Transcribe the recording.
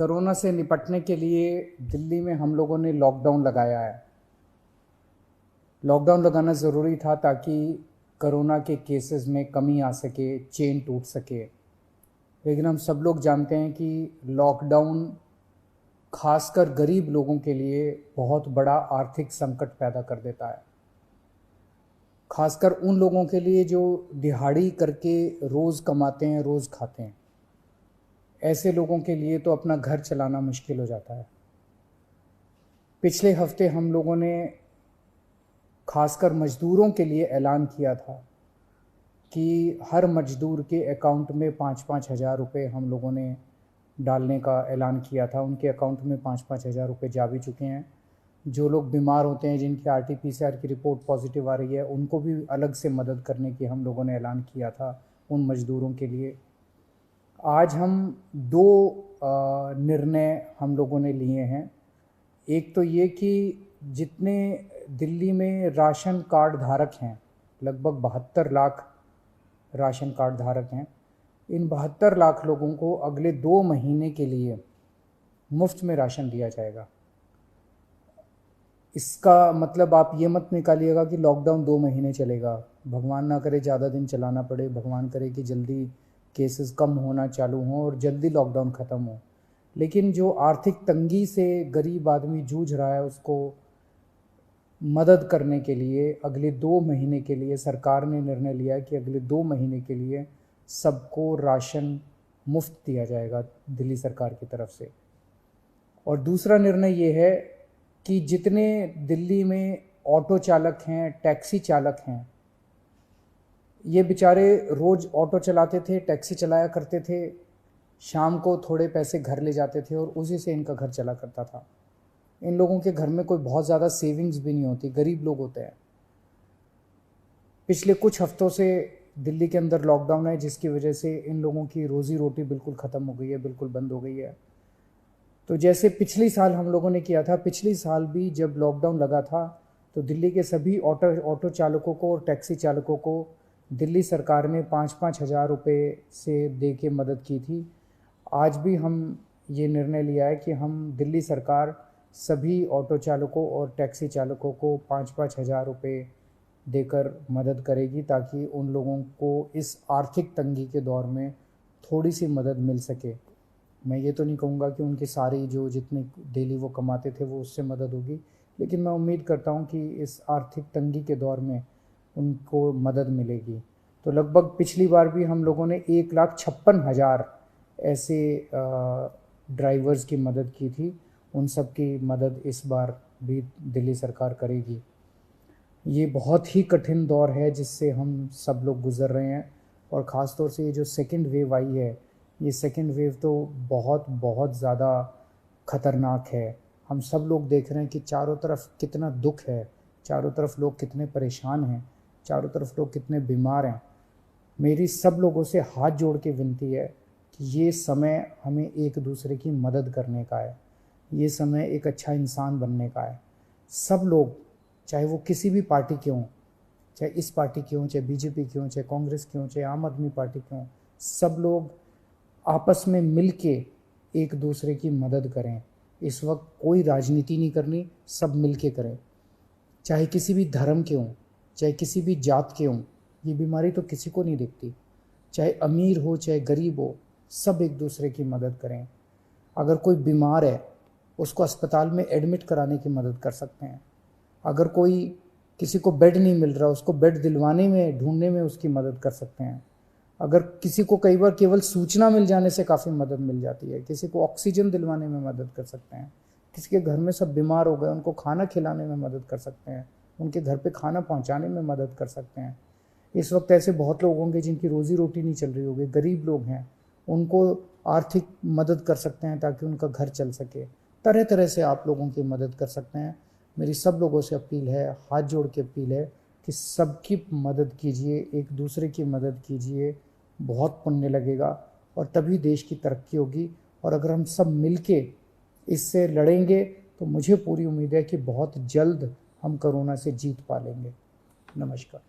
Corona से निपटने के लिए दिल्ली में हम लोगों ने लॉकडाउन लगाया है। लॉकडाउन लगाना ज़रूरी था ताकि कोरोना के केसेस में कमी आ सके, चेन टूट सके। लेकिन हम सब लोग जानते हैं कि लॉकडाउन खासकर गरीब लोगों के लिए बहुत बड़ा आर्थिक संकट पैदा कर देता है। खासकर उन लोगों के लिए जो दिहाड़ी करके रोज़ कमाते हैं, रोज़ खाते हैं। ऐसे लोगों के लिए तो अपना घर चलाना मुश्किल हो जाता है। पिछले हफ्ते हम लोगों ने खासकर मज़दूरों के लिए ऐलान किया था कि हर मज़दूर के अकाउंट में 5-5 हज़ार रुपये हम लोगों ने डालने का ऐलान किया था। उनके अकाउंट में 5-5 हज़ार रुपये जा भी चुके हैं। जो लोग बीमार होते हैं, जिनकी RT-PCR की रिपोर्ट पॉजिटिव आ रही है, उनको भी अलग से मदद करने की हम लोगों ने ऐलान किया था उन मज़दूरों के लिए। आज हम दो निर्णय हम लोगों ने लिए हैं। एक तो ये कि जितने दिल्ली में राशन कार्ड धारक हैं, लगभग 72 लाख राशन कार्ड धारक हैं, इन 72 लाख लोगों को अगले 2 महीने के लिए मुफ्त में राशन दिया जाएगा। इसका मतलब आप ये मत निकालिएगा कि लॉकडाउन 2 महीने चलेगा। भगवान ना करे ज़्यादा दिन चलाना पड़े, भगवान करे कि जल्दी केसेस कम होना चालू हों और जल्दी लॉकडाउन ख़त्म हो। लेकिन जो आर्थिक तंगी से गरीब आदमी जूझ रहा है, उसको मदद करने के लिए अगले 2 महीने के लिए सरकार ने निर्णय लिया है कि अगले 2 महीने के लिए सबको राशन मुफ्त दिया जाएगा दिल्ली सरकार की तरफ से। और दूसरा निर्णय ये है कि जितने दिल्ली में ऑटो चालक हैं, टैक्सी चालक हैं, ये बेचारे रोज़ ऑटो चलाते थे, टैक्सी चलाया करते थे, शाम को थोड़े पैसे घर ले जाते थे और उसी से इनका घर चला करता था। इन लोगों के घर में कोई बहुत ज़्यादा सेविंग्स भी नहीं होती, गरीब लोग होते हैं। पिछले कुछ हफ्तों से दिल्ली के अंदर लॉकडाउन है, जिसकी वजह से इन लोगों की रोज़ी रोटी बिल्कुल ख़त्म हो गई है, बिल्कुल बंद हो गई है। तो जैसे पिछली साल हम लोगों ने किया था, पिछली साल भी जब लॉकडाउन लगा था तो दिल्ली के सभी ऑटो चालकों को और टैक्सी चालकों को दिल्ली सरकार ने 5-5 हज़ार रुपये से दे के मदद की थी। आज भी हम ये निर्णय लिया है कि हम दिल्ली सरकार सभी ऑटो चालकों और टैक्सी चालकों को 5-5 हज़ार रुपये देकर मदद करेगी, ताकि उन लोगों को इस आर्थिक तंगी के दौर में थोड़ी सी मदद मिल सके। मैं ये तो नहीं कहूँगा कि उनकी सारी जो जितने डेली वो कमाते थे वो उससे मदद होगी, लेकिन मैं उम्मीद करता हूँ कि इस आर्थिक तंगी के दौर में उनको मदद मिलेगी। तो लगभग पिछली बार भी हम लोगों ने 1,56,000 ऐसे ड्राइवर्स की मदद की थी। उन सब की मदद इस बार भी दिल्ली सरकार करेगी। ये बहुत ही कठिन दौर है जिससे हम सब लोग गुज़र रहे हैं, और ख़ास तौर से ये जो सेकंड वेव आई है, ये सेकंड वेव तो बहुत ज़्यादा ख़तरनाक है। हम सब लोग देख रहे हैं कि चारों तरफ कितना दुख है, चारों तरफ लोग कितने परेशान हैं, चारों तरफ लोग कितने बीमार हैं। मेरी सब लोगों से हाथ जोड़ के विनती है कि ये समय हमें एक दूसरे की मदद करने का है, ये समय एक अच्छा इंसान बनने का है। सब लोग, चाहे वो किसी भी पार्टी के हों, चाहे इस पार्टी के हों, चाहे बीजेपी के हों, चाहे कांग्रेस के हों, चाहे आम आदमी पार्टी के हों, सब लोग आपस में मिल के एक दूसरे की मदद करें। इस वक्त कोई राजनीति नहीं करनी, सब मिल के करें। चाहे किसी भी धर्म के हों, चाहे किसी भी जात के हों, ये बीमारी तो किसी को नहीं दिखती। चाहे अमीर हो चाहे गरीब हो, सब एक दूसरे की मदद करें। अगर कोई बीमार है, उसको अस्पताल में एडमिट कराने की मदद कर सकते हैं। अगर कोई किसी को बेड नहीं मिल रहा, उसको बेड दिलवाने में, ढूंढने में उसकी मदद कर सकते हैं। अगर किसी को कई बार केवल सूचना मिल जाने से काफ़ी मदद मिल जाती है, किसी को ऑक्सीजन दिलवाने में मदद कर सकते हैं। किसी के घर में सब बीमार हो गए, उनको खाना खिलाने में मदद कर सकते हैं, उनके घर पे खाना पहुंचाने में मदद कर सकते हैं। इस वक्त ऐसे बहुत लोग होंगे जिनकी रोज़ी रोटी नहीं चल रही होगी, गरीब लोग हैं, उनको आर्थिक मदद कर सकते हैं ताकि उनका घर चल सके। तरह तरह से आप लोगों की मदद कर सकते हैं। मेरी सब लोगों से अपील है, हाथ जोड़ के अपील है कि सबकी मदद कीजिए, एक दूसरे की मदद कीजिए। बहुत पुण्य लगेगा और तभी देश की तरक्की होगी। और अगर हम सब मिलके इससे लड़ेंगे तो मुझे पूरी उम्मीद है कि बहुत जल्द हम कोरोना से जीत पा लेंगे। नमस्कार।